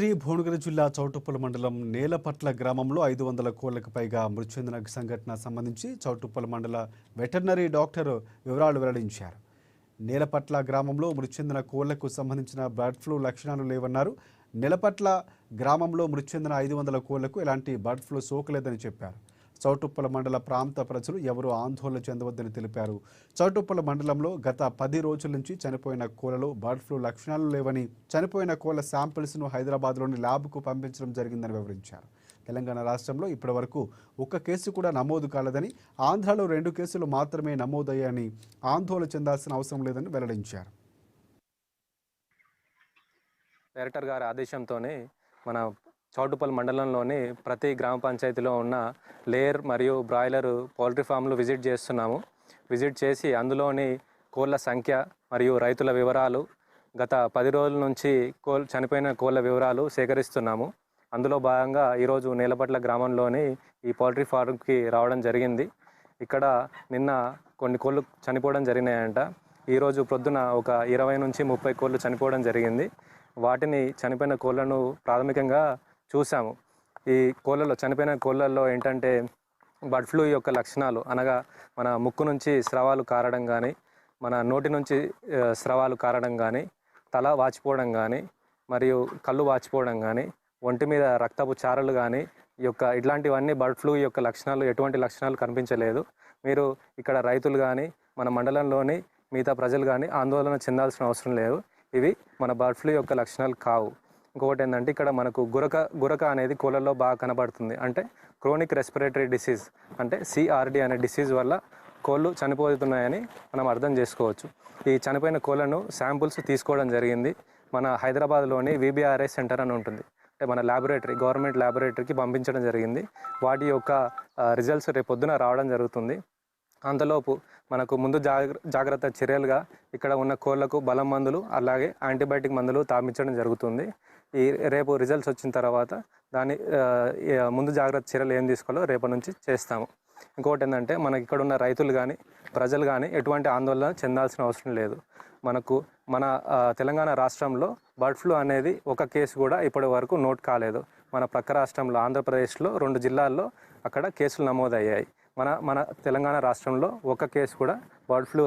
శ్రీ భువనగిరి జిల్లా చౌటుప్పల్ మండలం నేలపట్ల గ్రామంలో 500 కోళ్లకు పైగా మృతి చెందిన సంఘటన సంబంధించి చౌటుప్పల్ మండల వెటర్నరీ డాక్టర్ వివరాలు వెల్లడించారు. నేలపట్ల గ్రామంలో మృతి చెందిన కోళ్లకు సంబంధించిన బర్డ్ ఫ్లూ లక్షణాలు లేవన్నారు. నేలపట్ల గ్రామంలో మృతి చెందిన 500 కోళ్లకు ఎలాంటి బర్డ్ ఫ్లూ సోకలేదని చెప్పారు. చౌటుప్పల్ మండల ప్రాంత ప్రజలు ఎవరూ ఆందోళన చెందవద్దని తెలిపారు. చౌటుప్పల్ మండలంలో గత 10 రోజుల నుంచి చనిపోయిన కోళ్లలో బర్డ్ ఫ్లూ లక్షణాలు లేవని, చనిపోయిన కోళ్ల శాంపిల్స్ను హైదరాబాద్లోని ల్యాబ్కు పంపించడం జరిగిందని వివరించారు. తెలంగాణ రాష్ట్రంలో ఇప్పటి వరకు ఒక్క కేసు కూడా నమోదు కాలేదని, ఆంధ్రాలో 2 కేసులు మాత్రమే నమోదయ్యాయని ఆందోళన చెందాల్సిన అవసరం లేదని వెల్లడించారు. డైరెక్టర్ గారి ఆదేశంతోనే మన చౌటుప్పల్ మండలంలోని ప్రతి గ్రామ పంచాయతీలో ఉన్న లేయర్ మరియు బ్రాయిలర్ పౌల్ట్రీ ఫామ్లు విజిట్ చేస్తున్నాము. విజిట్ చేసి అందులోని కోళ్ళ సంఖ్య మరియు రైతుల వివరాలు, గత 10 రోజుల నుంచి చనిపోయిన కోళ్ళ వివరాలు సేకరిస్తున్నాము. అందులో భాగంగా ఈరోజు నేలపట్ల గ్రామంలోని ఈ పౌల్ట్రీ ఫార్మ్కి రావడం జరిగింది. ఇక్కడ నిన్న కొన్ని కోళ్ళు చనిపోవడం జరిగినాయంట. ఈరోజు ప్రొద్దున ఒక 20 నుంచి 30 కోళ్ళు చనిపోవడం జరిగింది. వాటిని చనిపోయిన కోళ్లను ప్రాథమికంగా చూసాము. ఈ కోళ్ళలో చనిపోయిన కోళ్ళల్లో ఏంటంటే బర్డ్ ఫ్లూ యొక్క లక్షణాలు అనగా మన ముక్కు నుంచి స్రవాలు కారడం కానీ, మన నోటి నుంచి స్రవాలు కారడం కానీ, తల వాచిపోవడం కానీ, మరియు కళ్ళు వాచిపోవడం కానీ, ఒంటి మీద రక్తపు చారలు కానీ, ఇట్లాంటివన్నీ బర్డ్ ఫ్లూ యొక్క లక్షణాలు, ఎటువంటి లక్షణాలు కనిపించలేదు. మీరు ఇక్కడ రైతులు కానీ, మన మండలంలోని మిగతా ప్రజలు కానీ ఆందోళన చెందాల్సిన అవసరం లేదు. ఇవి మన బర్డ్ ఫ్లూ యొక్క లక్షణాలు కావు. ఇంకొకటి ఏంటంటే ఇక్కడ మనకు గురక అనేది కోళ్ళల్లో బాగా కనబడుతుంది. అంటే క్రోనిక్ రెస్పిరేటరీ డిసీజ్, అంటే CRD అనే డిసీజ్ వల్ల కోళ్ళు చనిపోతున్నాయని మనం అర్థం చేసుకోవచ్చు. ఈ చనిపోయిన కోళ్ళను శాంపుల్స్ తీసుకోవడం జరిగింది. మన హైదరాబాద్లోని VBRI సెంటర్ అని ఉంటుంది, అంటే మన ల్యాబొరేటరీ, గవర్నమెంట్ ల్యాబొరేటరీకి పంపించడం జరిగింది. వాటి యొక్క రిజల్ట్స్ రేపు పొద్దున రావడం జరుగుతుంది. అంతలోపు మనకు ముందు జాగ్రత్త చర్యలుగా ఇక్కడ ఉన్న కోళ్లకు బలం మందులు, అలాగే యాంటీబయాటిక్ మందులు తాపించడం జరుగుతుంది. ఈ రేపు రిజల్ట్స్ వచ్చిన తర్వాత దాని ముందు జాగ్రత్త చర్యలు ఏం తీసుకోవాలో రేపటి నుంచి చేస్తాము. ఇంకొకటి ఏంటంటే మనకి ఇక్కడ ఉన్న రైతులు కానీ ప్రజలు కానీ ఎటువంటి ఆందోళన చెందాల్సిన అవసరం లేదు. మన తెలంగాణ రాష్ట్రంలో బర్డ్ ఫ్లూ అనేది ఒక కేసు కూడా ఇప్పటి వరకు నోట్ కాలేదు. మన ప్రక్క రాష్ట్రంలో ఆంధ్రప్రదేశ్లో 2 జిల్లాల్లో అక్కడ కేసులు నమోదయ్యాయి. మన తెలంగాణ రాష్ట్రంలో ఒక కేసు కూడా బర్డ్ ఫ్లూ